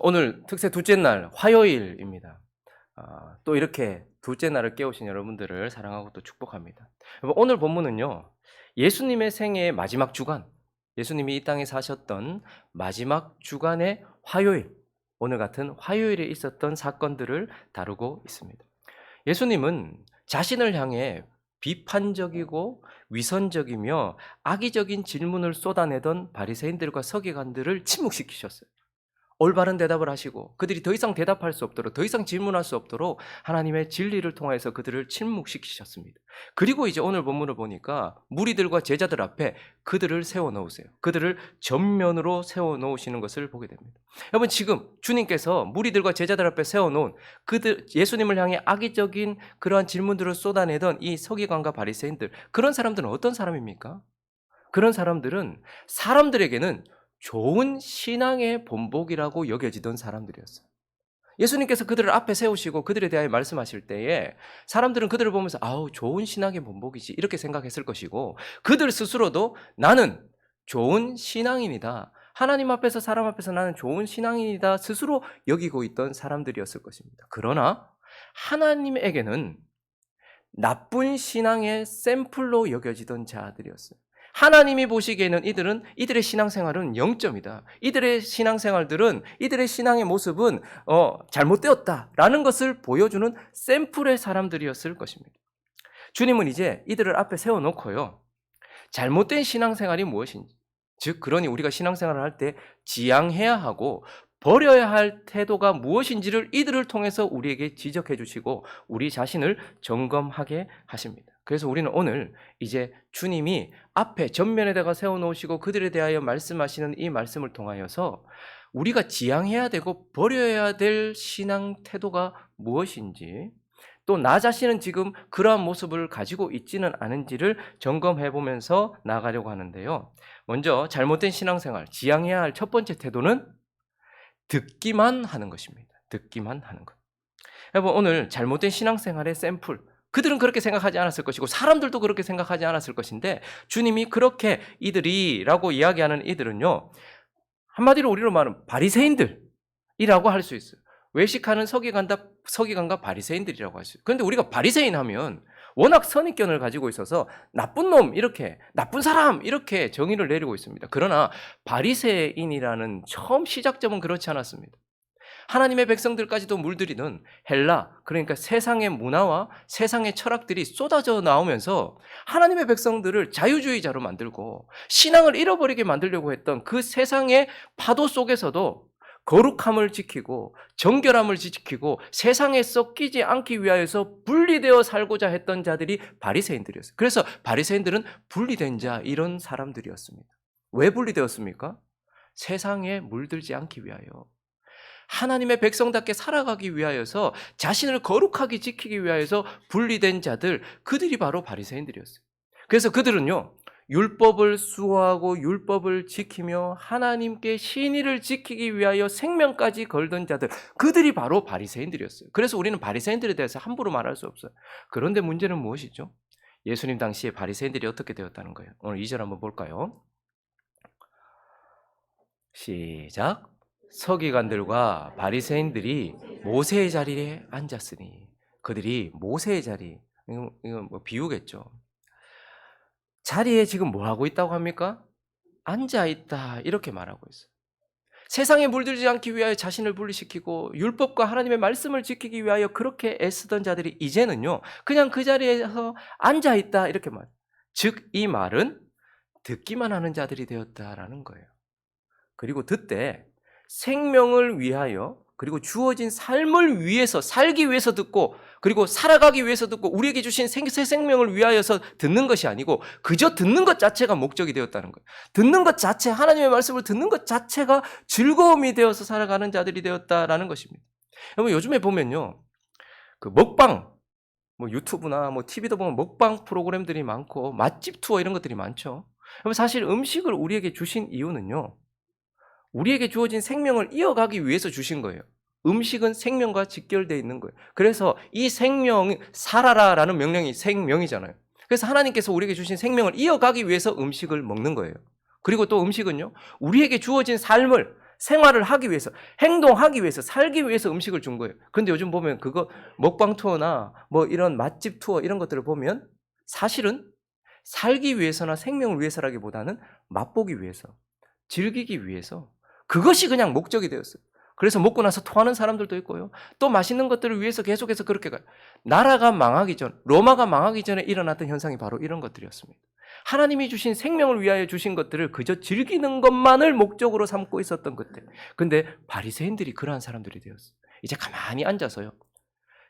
오늘 특세 둘째 날 화요일입니다. 또 이렇게 둘째 날을 깨우신 여러분들을 사랑하고 또 축복합니다. 여러분, 오늘 본문은요, 예수님의 생애의 마지막 주간, 예수님이 이 땅에 사셨던 마지막 주간의 화요일, 오늘 같은 화요일에 있었던 사건들을 다루고 있습니다. 예수님은 자신을 향해 비판적이고 위선적이며 악의적인 질문을 쏟아내던 바리새인들과 서기관들을 침묵시키셨어요. 올바른 대답을 하시고 그들이 더 이상 대답할 수 없도록, 더 이상 질문할 수 없도록 하나님의 진리를 통해서 그들을 침묵시키셨습니다. 그리고 이제 오늘 본문을 보니까 무리들과 제자들 앞에 그들을 세워놓으세요. 그들을 전면으로 세워놓으시는 것을 보게 됩니다. 여러분, 지금 주님께서 무리들과 제자들 앞에 세워놓은 그들, 예수님을 향해 악의적인 그러한 질문들을 쏟아내던 이 서기관과 바리새인들, 그런 사람들은 어떤 사람입니까? 그런 사람들은 사람들에게는 좋은 신앙의 본보기라고 여겨지던 사람들이었어요. 예수님께서 그들을 앞에 세우시고 그들에 대하여 말씀하실 때에 사람들은 그들을 보면서 아우, 좋은 신앙의 본보기지, 이렇게 생각했을 것이고, 그들 스스로도 나는 좋은 신앙인이다, 하나님 앞에서 사람 앞에서 나는 좋은 신앙인이다 스스로 여기고 있던 사람들이었을 것입니다. 그러나 하나님에게는 나쁜 신앙의 샘플로 여겨지던 자들이었어요. 하나님이 보시기에는 이들의 신앙생활은 0점이다. 이들의 신앙생활들은, 이들의 신앙의 모습은 잘못되었다라는 것을 보여주는 샘플의 사람들이었을 것입니다. 주님은 이제 이들을 앞에 세워놓고요, 잘못된 신앙생활이 무엇인지, 즉 그러니 우리가 신앙생활을 할 때 지양해야 하고 버려야 할 태도가 무엇인지를 이들을 통해서 우리에게 지적해 주시고 우리 자신을 점검하게 하십니다. 그래서 우리는 오늘 이제 주님이 앞에 전면에다가 세워놓으시고 그들에 대하여 말씀하시는 이 말씀을 통하여서 우리가 지양해야 되고 버려야 될 신앙 태도가 무엇인지, 또 나 자신은 지금 그러한 모습을 가지고 있지는 않은지를 점검해 보면서 나아가려고 하는데요. 먼저 잘못된 신앙생활, 지양해야 할 첫 번째 태도는 듣기만 하는 것입니다. 듣기만 하는 것. 여러분, 오늘 잘못된 신앙생활의 샘플, 그들은 그렇게 생각하지 않았을 것이고 사람들도 그렇게 생각하지 않았을 것인데, 주님이 그렇게 이들이라고 이야기하는 이들은요, 한마디로 우리로 말하면 바리새인들이라고 할 수 있어요. 외식하는 서기관과 바리새인들이라고 할 수 있어요. 그런데 우리가 바리새인 하면 워낙 선입견을 가지고 있어서 나쁜 놈, 이렇게, 나쁜 사람, 이렇게 정의를 내리고 있습니다. 그러나 바리새인이라는 처음 시작점은 그렇지 않았습니다. 하나님의 백성들까지도 물들이는 헬라, 그러니까 세상의 문화와 세상의 철학들이 쏟아져 나오면서 하나님의 백성들을 자유주의자로 만들고 신앙을 잃어버리게 만들려고 했던 그 세상의 파도 속에서도 거룩함을 지키고 정결함을 지키고 세상에 섞이지 않기 위하여서 분리되어 살고자 했던 자들이 바리새인들이었어요. 그래서 바리새인들은 분리된 자, 이런 사람들이었습니다. 왜 분리되었습니까? 세상에 물들지 않기 위하여, 하나님의 백성답게 살아가기 위하여서, 자신을 거룩하게 지키기 위하여서 분리된 자들, 그들이 바로 바리새인들이었어요. 그래서 그들은요, 율법을 수호하고 율법을 지키며 하나님께 신의를 지키기 위하여 생명까지 걸던 자들, 그들이 바로 바리새인들이었어요. 그래서 우리는 바리새인들에 대해서 함부로 말할 수 없어요. 그런데 문제는 무엇이죠? 예수님 당시에 바리새인들이 어떻게 되었다는 거예요. 오늘 2절 한번 볼까요? 시작. 서기관들과 바리새인들이 모세의 자리에 앉았으니, 그들이 모세의 자리, 이건 뭐 비유겠죠. 자리에 지금 뭐 하고 있다고 합니까? 앉아 있다, 이렇게 말하고 있어요. 세상에 물들지 않기 위하여 자신을 분리시키고 율법과 하나님의 말씀을 지키기 위하여 그렇게 애쓰던 자들이 이제는요, 그냥 그 자리에서 앉아 있다, 이렇게 말. 즉 이 말은 듣기만 하는 자들이 되었다라는 거예요. 그리고 듣되 생명을 위하여, 그리고 주어진 삶을 위해서, 살기 위해서 듣고, 그리고 살아가기 위해서 듣고, 우리에게 주신 새 생명을 위하여서 듣는 것이 아니고 그저 듣는 것 자체가 목적이 되었다는 거예요. 듣는 것 자체, 하나님의 말씀을 듣는 것 자체가 즐거움이 되어서 살아가는 자들이 되었다라는 것입니다. 여러분, 요즘에 보면요, 그 먹방, 뭐 유튜브나 뭐 TV도 보면 먹방 프로그램들이 많고 맛집 투어 이런 것들이 많죠. 여러분, 사실 음식을 우리에게 주신 이유는요, 우리에게 주어진 생명을 이어가기 위해서 주신 거예요. 음식은 생명과 직결되어 있는 거예요. 그래서 이 생명, 살아라라는 명령이 생명이잖아요. 그래서 하나님께서 우리에게 주신 생명을 이어가기 위해서 음식을 먹는 거예요. 그리고 또 음식은요, 우리에게 주어진 삶을 생활을 하기 위해서, 행동하기 위해서, 살기 위해서 음식을 준 거예요. 근데 요즘 보면 그거 먹방 투어나 뭐 이런 맛집 투어 이런 것들을 보면 사실은 살기 위해서나 생명을 위해서라기보다는 맛보기 위해서, 즐기기 위해서, 그것이 그냥 목적이 되었어요. 그래서 먹고 나서 토하는 사람들도 있고요. 또 맛있는 것들을 위해서 계속해서 그렇게 가요. 나라가 망하기 전, 로마가 망하기 전에 일어났던 현상이 바로 이런 것들이었습니다. 하나님이 주신 생명을 위하여 주신 것들을 그저 즐기는 것만을 목적으로 삼고 있었던 것들. 근데 바리새인들이 그러한 사람들이 되었어요. 이제 가만히 앉아서요.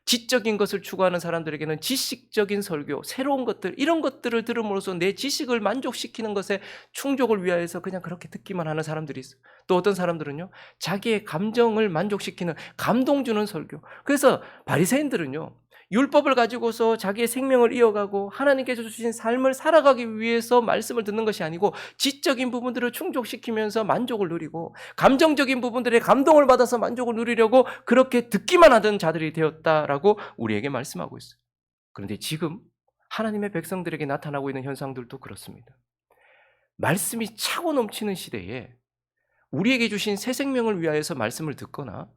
지적인 것을 추구하는 사람들에게는 지식적인 설교, 새로운 것들, 이런 것들을 들음으로써 내 지식을 만족시키는 것에 충족을 위하여서 그냥 그렇게 듣기만 하는 사람들이 있어요. 또 어떤 사람들은요, 자기의 감정을 만족시키는, 감동 주는 설교. 그래서 바리새인들은요, 율법을 가지고서 자기의 생명을 이어가고 하나님께서 주신 삶을 살아가기 위해서 말씀을 듣는 것이 아니고 지적인 부분들을 충족시키면서 만족을 누리고 감정적인 부분들에 감동을 받아서 만족을 누리려고 그렇게 듣기만 하던 자들이 되었다라고 우리에게 말씀하고 있어요. 그런데 지금 하나님의 백성들에게 나타나고 있는 현상들도 그렇습니다. 말씀이 차고 넘치는 시대에 우리에게 주신 새 생명을 위하여서 말씀을 듣거나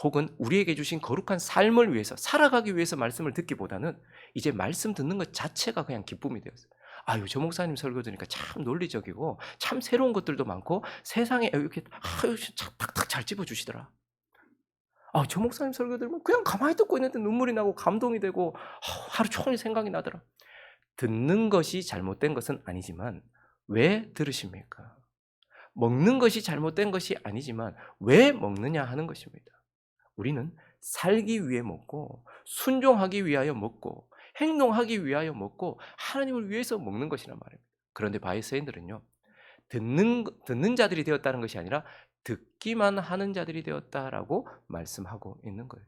혹은 우리에게 주신 거룩한 삶을 위해서 살아가기 위해서 말씀을 듣기보다는 이제 말씀 듣는 것 자체가 그냥 기쁨이 되었어요. 아유, 저 목사님 설교 들으니까 참 논리적이고 참 새로운 것들도 많고 세상에 이렇게 참 탁탁 잘 집어주시더라. 아, 저 목사님 설교 들으면 그냥 가만히 듣고 있는데 눈물이 나고 감동이 되고 하루 종일 생각이 나더라. 듣는 것이 잘못된 것은 아니지만 왜 들으십니까? 먹는 것이 잘못된 것이 아니지만 왜 먹느냐 하는 것입니다. 우리는 살기 위해 먹고 순종하기 위하여 먹고 행동하기 위하여 먹고 하나님을 위해서 먹는 것이란 말입니다. 그런데 바리새인들은요, 듣는 자들이 되었다는 것이 아니라 듣기만 하는 자들이 되었다라고 말씀하고 있는 거예요.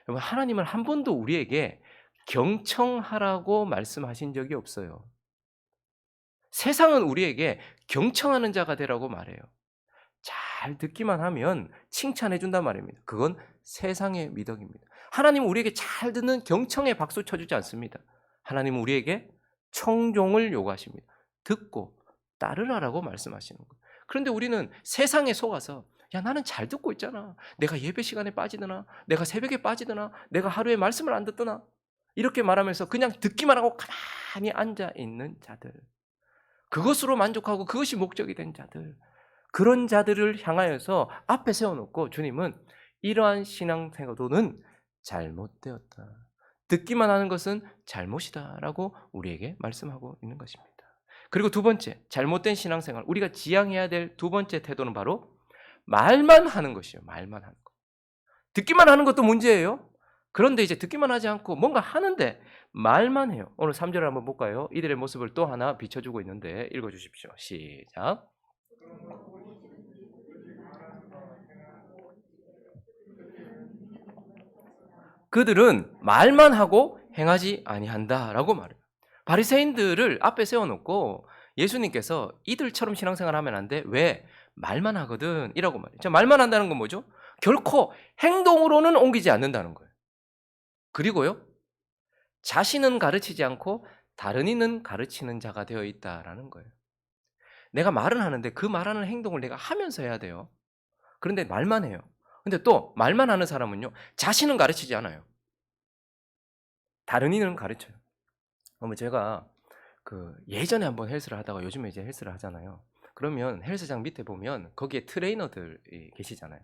여러분, 하나님은 한 번도 우리에게 경청하라고 말씀하신 적이 없어요. 세상은 우리에게 경청하는 자가 되라고 말해요. 잘 듣기만 하면 칭찬해 준단 말입니다. 그건 세상의 미덕입니다. 하나님은 우리에게 잘 듣는 경청에 박수 쳐주지 않습니다. 하나님은 우리에게 청종을 요구하십니다. 듣고 따르라라고 말씀하시는 거예요. 그런데 우리는 세상에 속아서 야, 나는 잘 듣고 있잖아. 내가 예배 시간에 빠지더나, 내가 새벽에 빠지더나, 내가 하루에 말씀을 안 듣더나, 이렇게 말하면서 그냥 듣기만 하고 가만히 앉아 있는 자들, 그것으로 만족하고 그것이 목적이 된 자들, 그런 자들을 향하여서 앞에 세워놓고 주님은 이러한 신앙태도는 잘못되었다, 듣기만 하는 것은 잘못이다라고 우리에게 말씀하고 있는 것입니다. 그리고 두 번째, 잘못된 신앙생활, 우리가 지향해야 될 두 번째 태도는 바로 말만 하는 것이에요. 말만 하는 것. 듣기만 하는 것도 문제예요. 그런데 이제 듣기만 하지 않고 뭔가 하는데 말만 해요. 오늘 3절을 한번 볼까요? 이들의 모습을 또 하나 비춰주고 있는데 읽어주십시오. 시작. 그들은 말만 하고 행하지 아니한다라고 말해요. 바리새인들을 앞에 세워놓고 예수님께서 이들처럼 신앙생활 하면 안 돼. 왜? 말만 하거든 이라고 말해요. 자, 말만 한다는 건 뭐죠? 결코 행동으로는 옮기지 않는다는 거예요. 그리고요, 자신은 가르치지 않고 다른 이는 가르치는 자가 되어 있다라는 거예요. 내가 말은 하는데 그 말하는 행동을 내가 하면서 해야 돼요. 그런데 말만 해요. 근데 또 말만 하는 사람은요, 자신은 가르치지 않아요. 다른 이는 가르쳐요. 제가 예전에 한번 헬스를 하다가 요즘에 이제 헬스를 하잖아요. 그러면 헬스장 밑에 보면 거기에 트레이너들이 계시잖아요.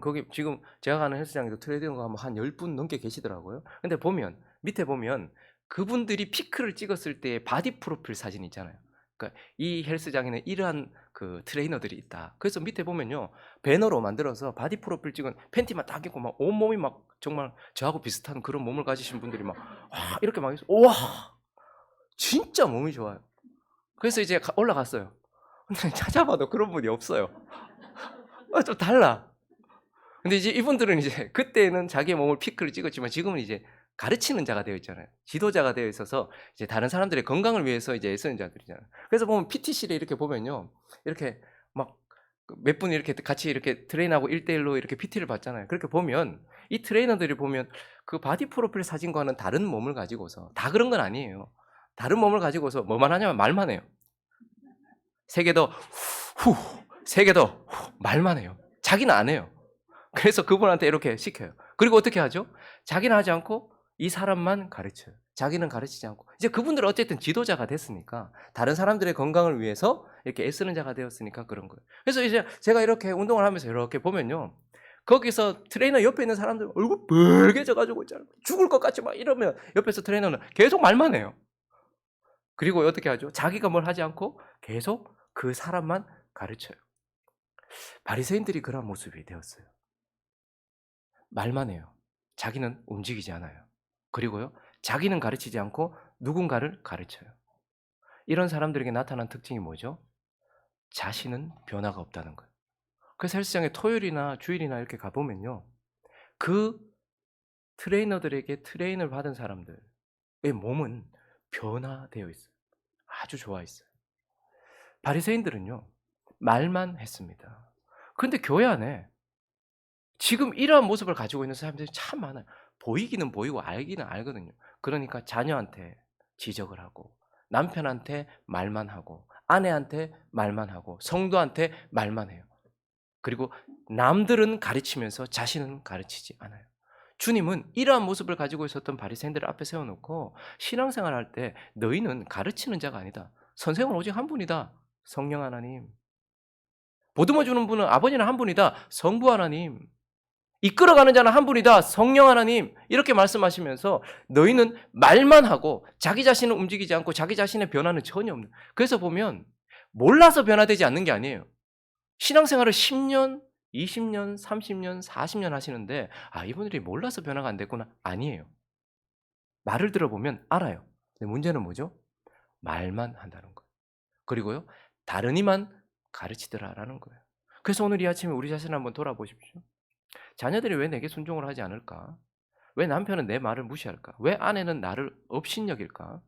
거기 지금 제가 가는 헬스장에도 트레이너가 한 10분 넘게 계시더라고요. 근데 보면 밑에 보면 그분들이 피크를 찍었을 때 바디 프로필 사진 있잖아요. 그러니까 이 헬스장에는 이러한 트레이너들이 있다. 그래서 밑에 보면요, 배너로 만들어서 바디 프로필 찍은 팬티만 딱 입고 막 온몸이 막 정말 저하고 비슷한 그런 몸을 가지신 분들이 막 이렇게 막 있어. 와, 진짜 몸이 좋아요. 그래서 이제 올라갔어요. 근데 찾아봐도 그런 분이 없어요. 좀 달라. 근데 이제 이분들은 이제 그때는 자기의 몸을 피크를 찍었지만 지금은 이제 가르치는 자가 되어 있잖아요. 지도자가 되어 있어서 이제 다른 사람들의 건강을 위해서 이제 애쓰는 자들이잖아요. 그래서 보면 PT실에 이렇게 보면요, 이렇게 막 몇 분 이렇게 같이 이렇게 트레이너하고 1대1로 이렇게 PT를 받잖아요. 그렇게 보면 이 트레이너들이 보면 그 바디 프로필 사진과는 다른 몸을 가지고서, 다 그런 건 아니에요. 다른 몸을 가지고서 뭐만 하냐면 말만 해요. 3개 더, 후, 3개 더, 말만 해요. 자기는 안 해요. 그래서 그분한테 이렇게 시켜요. 그리고 어떻게 하죠? 자기는 하지 않고 이 사람만 가르쳐요. 자기는 가르치지 않고. 이제 그분들은 어쨌든 지도자가 됐으니까 다른 사람들의 건강을 위해서 이렇게 애쓰는 자가 되었으니까 그런 거예요. 그래서 이제 제가 이렇게 운동을 하면서 이렇게 보면요. 거기서 트레이너 옆에 있는 사람들 얼굴 빨개져 가지고 있잖아요. 죽을 것 같이 막 이러면 옆에서 트레이너는 계속 말만 해요. 그리고 어떻게 하죠? 자기가 뭘 하지 않고 계속 그 사람만 가르쳐요. 바리새인들이 그런 모습이 되었어요. 말만 해요. 자기는 움직이지 않아요. 그리고요, 자기는 가르치지 않고 누군가를 가르쳐요. 이런 사람들에게 나타난 특징이 뭐죠? 자신은 변화가 없다는 거예요. 그래서 헬스장에 토요일이나 주일이나 이렇게 가보면요. 그 트레이너들에게 트레인을 받은 사람들의 몸은 변화되어 있어요. 아주 좋아 있어요. 바리새인들은요, 말만 했습니다. 근데 교회 안에 지금 이러한 모습을 가지고 있는 사람들이 참 많아요. 보이기는 보이고 알기는 알거든요. 그러니까 자녀한테 지적을 하고 남편한테 말만 하고 아내한테 말만 하고 성도한테 말만 해요. 그리고 남들은 가르치면서 자신은 가르치지 않아요. 주님은 이러한 모습을 가지고 있었던 바리새인들을 앞에 세워놓고 신앙생활할 때 너희는 가르치는 자가 아니다. 선생은 오직 한 분이다. 성령 하나님. 보듬어 주는 분은 아버지는 한 분이다. 성부 하나님. 이끌어가는 자는 한 분이다. 성령 하나님. 이렇게 말씀하시면서 너희는 말만 하고 자기 자신을 움직이지 않고 자기 자신의 변화는 전혀 없는. 그래서 보면 몰라서 변화되지 않는 게 아니에요. 신앙생활을 10년, 20년, 30년, 40년 하시는데 이분들이 몰라서 변화가 안 됐구나. 아니에요. 말을 들어보면 알아요. 근데 문제는 뭐죠? 말만 한다는 거예요. 그리고요. 다른 이만 가르치더라라는 거예요. 그래서 오늘 이 아침에 우리 자신을 한번 돌아보십시오. 자녀들이 왜 내게 순종을 하지 않을까? 왜 남편은 내 말을 무시할까? 왜 아내는 나를 업신여길까?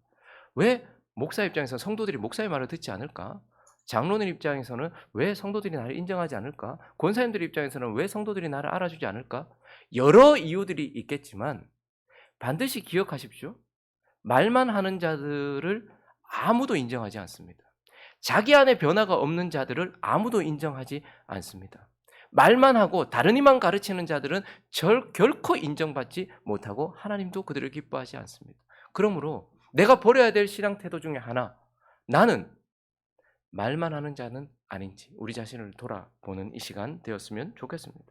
왜 목사 입장에서 성도들이 목사의 말을 듣지 않을까? 장로들 입장에서는 왜 성도들이 나를 인정하지 않을까? 권사님들 입장에서는 왜 성도들이 나를 알아주지 않을까? 여러 이유들이 있겠지만 반드시 기억하십시오. 말만 하는 자들을 아무도 인정하지 않습니다. 자기 안에 변화가 없는 자들을 아무도 인정하지 않습니다. 말만 하고 다른 이만 가르치는 자들은 결코 인정받지 못하고 하나님도 그들을 기뻐하지 않습니다. 그러므로 내가 버려야 될 신앙 태도 중에 하나, 나는 말만 하는 자는 아닌지 우리 자신을 돌아보는 이 시간 되었으면 좋겠습니다.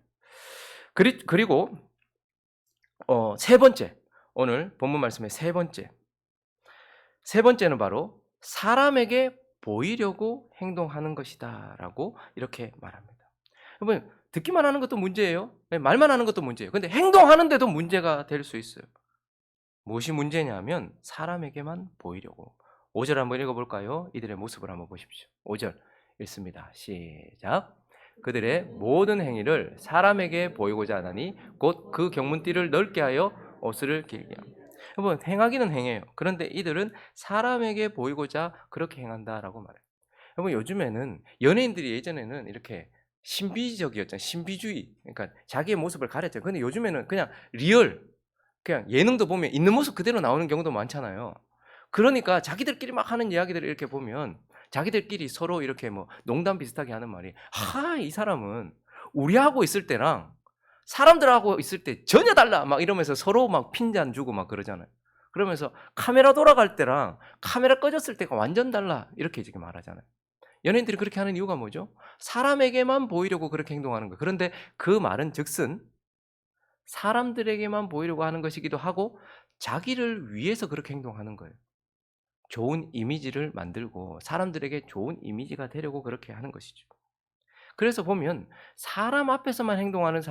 그리고 세 번째, 오늘 본문 말씀의 세 번째는 바로 사람에게 보이려고 행동하는 것이다라고 이렇게 말합니다. 여러분, 듣기만 하는 것도 문제예요. 말만 하는 것도 문제예요. 근데 행동하는데도 문제가 될 수 있어요. 무엇이 문제냐면 사람에게만 보이려고. 5절 한번 읽어볼까요? 이들의 모습을 한번 보십시오. 5절 읽습니다. 시작. 그들의 모든 행위를 사람에게 보이고자 하나니 곧 그 경문띠를 넓게 하여 옷을 길게 합니다. 여러분, 행하기는 행해요. 그런데 이들은 사람에게 보이고자 그렇게 행한다라고 말해요. 여러분, 요즘에는 연예인들이 예전에는 이렇게 신비적이었잖아요. 신비주의. 그러니까 자기의 모습을 가렸죠. 근데 요즘에는 그냥 리얼, 그냥 예능도 보면 있는 모습 그대로 나오는 경우도 많잖아요. 그러니까 자기들끼리 막 하는 이야기들을 이렇게 보면 자기들끼리 서로 이렇게 뭐 농담 비슷하게 하는 말이 이 사람은 우리하고 있을 때랑 사람들하고 있을 때 전혀 달라 막 이러면서 서로 막 핀잔 주고 막 그러잖아요. 그러면서 카메라 돌아갈 때랑 카메라 꺼졌을 때가 완전 달라 이렇게 지금 말하잖아요. 연예인들이 그렇게 하는 이유가 뭐죠? 사람에게만 보이려고 그렇게 행동하는 거예요. 그런데 그 말은 즉슨 사람들에게만 보이려고 하는 것이기도 하고 자기를 위해서 그렇게 행동하는 거예요. 좋은 이미지를 만들고 사람들에게 좋은 이미지가 되려고 그렇게 하는 것이죠. 그래서 보면 사람 앞에서만 행동하는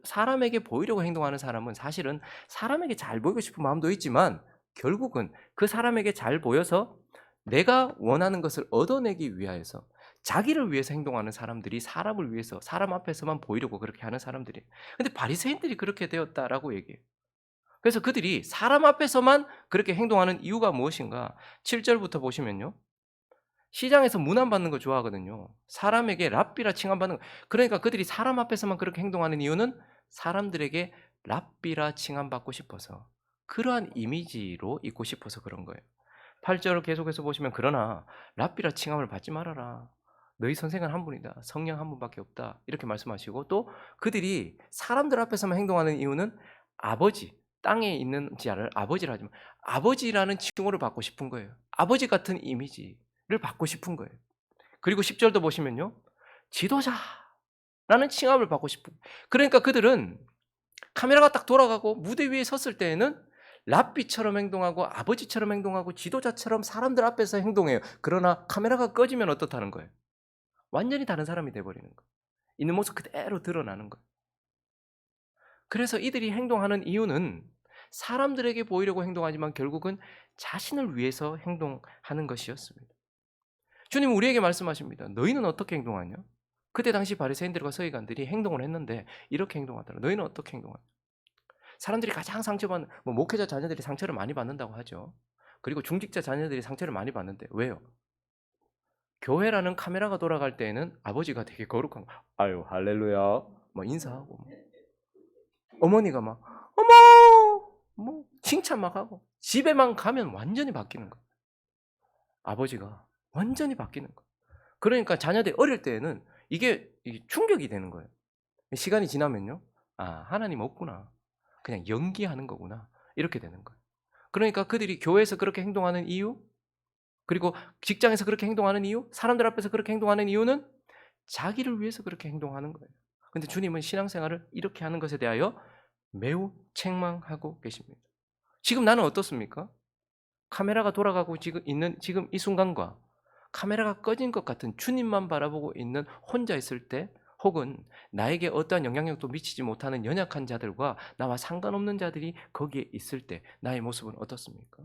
사람에게 보이려고 행동하는 사람은 사실은 사람에게 잘 보이고 싶은 마음도 있지만 결국은 그 사람에게 잘 보여서 내가 원하는 것을 얻어내기 위하여서 자기를 위해서 행동하는 사람들이 사람을 위해서 사람 앞에서만 보이려고 그렇게 하는 사람들이에요. 근데 바리새인들이 그렇게 되었다라고 얘기해요. 그래서 그들이 사람 앞에서만 그렇게 행동하는 이유가 무엇인가? 7절부터 보시면요. 시장에서 문안받는 거 좋아하거든요. 사람에게 랍비라 칭함받는 거. 그러니까 그들이 사람 앞에서만 그렇게 행동하는 이유는 사람들에게 랍비라 칭함받고 싶어서 그러한 이미지로 있고 싶어서 그런 거예요. 8절을 계속해서 보시면 그러나 랍비라 칭함을 받지 말아라. 너희 선생은 한 분이다. 성령 한 분밖에 없다. 이렇게 말씀하시고 또 그들이 사람들 앞에서만 행동하는 이유는 아버지, 땅에 있는 자를 아버지라 하지만 아버지라는 칭호를 받고 싶은 거예요. 아버지 같은 이미지를 받고 싶은 거예요. 그리고 10절도 보시면요. 지도자라는 칭함을 받고 싶은 그러니까 그들은 카메라가 딱 돌아가고 무대 위에 섰을 때에는 랍비처럼 행동하고 아버지처럼 행동하고 지도자처럼 사람들 앞에서 행동해요. 그러나 카메라가 꺼지면 어떻다는 거예요? 완전히 다른 사람이 돼 버리는 거예요. 있는 모습 그대로 드러나는 거예요. 그래서 이들이 행동하는 이유는 사람들에게 보이려고 행동하지만 결국은 자신을 위해서 행동하는 것이었습니다. 주님은 우리에게 말씀하십니다. 너희는 어떻게 행동하냐? 그때 당시 바리새인들과 서기관들이 행동을 했는데 이렇게 행동하더라. 너희는 어떻게 행동하냐? 사람들이 가장 상처받는 목회자 자녀들이 상처를 많이 받는다고 하죠. 그리고 중직자 자녀들이 상처를 많이 받는데 왜요? 교회라는 카메라가 돌아갈 때에는 아버지가 되게 거룩한 거. 아유 할렐루야. 막 인사하고 어머니가 막 어머 뭐 칭찬 막 하고 집에만 가면 완전히 바뀌는 거예요. 아버지가 완전히 바뀌는 거예요. 그러니까 자녀들이 어릴 때에는 이게 충격이 되는 거예요. 시간이 지나면요. 아, 하나님 없구나. 그냥 연기하는 거구나. 이렇게 되는 거예요. 그러니까 그들이 교회에서 그렇게 행동하는 이유, 그리고 직장에서 그렇게 행동하는 이유, 사람들 앞에서 그렇게 행동하는 이유는 자기를 위해서 그렇게 행동하는 거예요. 근데 주님은 신앙생활을 이렇게 하는 것에 대하여 매우 책망하고 계십니다. 지금 나는 어떻습니까? 카메라가 돌아가고 지금 이 순간과 카메라가 꺼진 것 같은 주님만 바라보고 있는 혼자 있을 때 혹은 나에게 어떠한 영향력도 미치지 못하는 연약한 자들과 나와 상관없는 자들이 거기에 있을 때 나의 모습은 어떻습니까?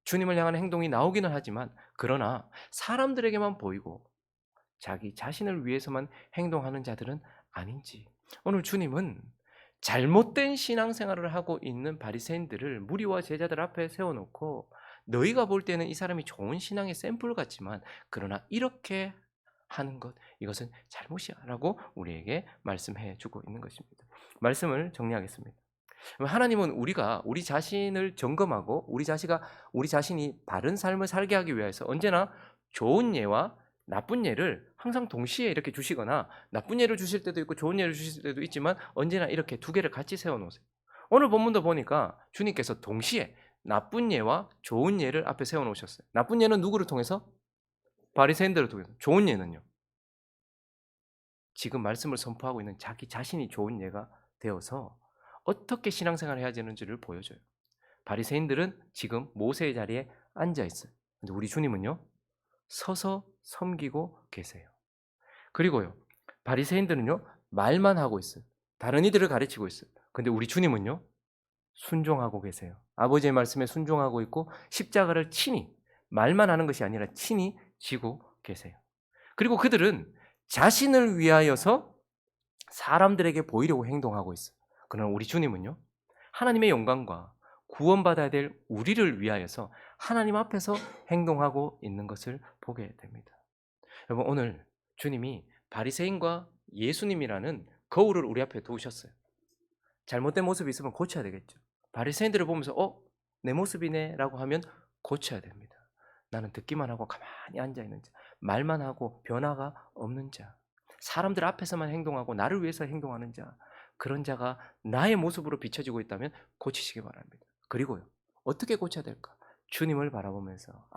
주님을 향한 행동이 나오기는 하지만 그러나 사람들에게만 보이고 자기 자신을 위해서만 행동하는 자들은 아닌지 오늘 주님은 잘못된 신앙생활을 하고 있는 바리새인들을 무리와 제자들 앞에 세워놓고 너희가 볼 때는 이 사람이 좋은 신앙의 샘플 같지만 그러나 이렇게 하는 것 이것은 잘못이야라고 우리에게 말씀해 주고 있는 것입니다. 말씀을 정리하겠습니다. 하나님은 우리가 우리 자신을 점검하고 우리 자신이 바른 삶을 살게 하기 위해서 언제나 좋은 예와 나쁜 예를 항상 동시에 이렇게 주시거나 나쁜 예를 주실 때도 있고 좋은 예를 주실 때도 있지만 언제나 이렇게 두 개를 같이 세워 놓으세요. 오늘 본문도 보니까 주님께서 동시에 나쁜 예와 좋은 예를 앞에 세워 놓으셨어요. 나쁜 예는 누구를 통해서? 바리새인들을 통해서. 좋은 예는요. 지금 말씀을 선포하고 있는 자기 자신이 좋은 예가 되어서 어떻게 신앙생활을 해야 되는지를 보여줘요. 바리새인들은 지금 모세의 자리에 앉아 있어요. 근데 우리 주님은요. 서서 섬기고 계세요. 그리고요. 바리새인들은요. 말만 하고 있어요. 다른 이들을 가르치고 있어요. 근데 우리 주님은요. 순종하고 계세요. 아버지의 말씀에 순종하고 있고 십자가를 친히 말만 하는 것이 아니라 친히 지고 계세요. 그리고 그들은 자신을 위하여서 사람들에게 보이려고 행동하고 있어요. 그러나 우리 주님은요. 하나님의 영광과 구원받아야 될 우리를 위하여서 하나님 앞에서 행동하고 있는 것을 보게 됩니다. 여러분 오늘 주님이 바리새인과 예수님이라는 거울을 우리 앞에 두셨어요. 잘못된 모습이 있으면 고쳐야 되겠죠. 바리새인들을 보면서 내 모습이네라고 하면 고쳐야 됩니다. 나는 듣기만 하고 가만히 앉아 있는 자, 말만 하고 변화가 없는 자, 사람들 앞에서만 행동하고 나를 위해서 행동하는 자, 그런 자가 나의 모습으로 비춰지고 있다면 고치시기 바랍니다. 그리고요, 어떻게 고쳐야 될까? 주님을 바라보면서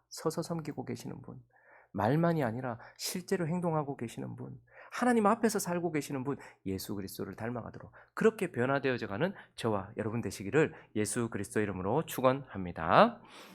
서서 섬기고 계시는 분, 말만이 아니라 실제로 행동하고 계시는 분, 하나님 앞에서 살고 계시는 분, 예수 그리스도를 닮아가도록 그렇게 변화되어져 가는 저와 여러분 되시기를 예수 그리스도 이름으로 축원합니다.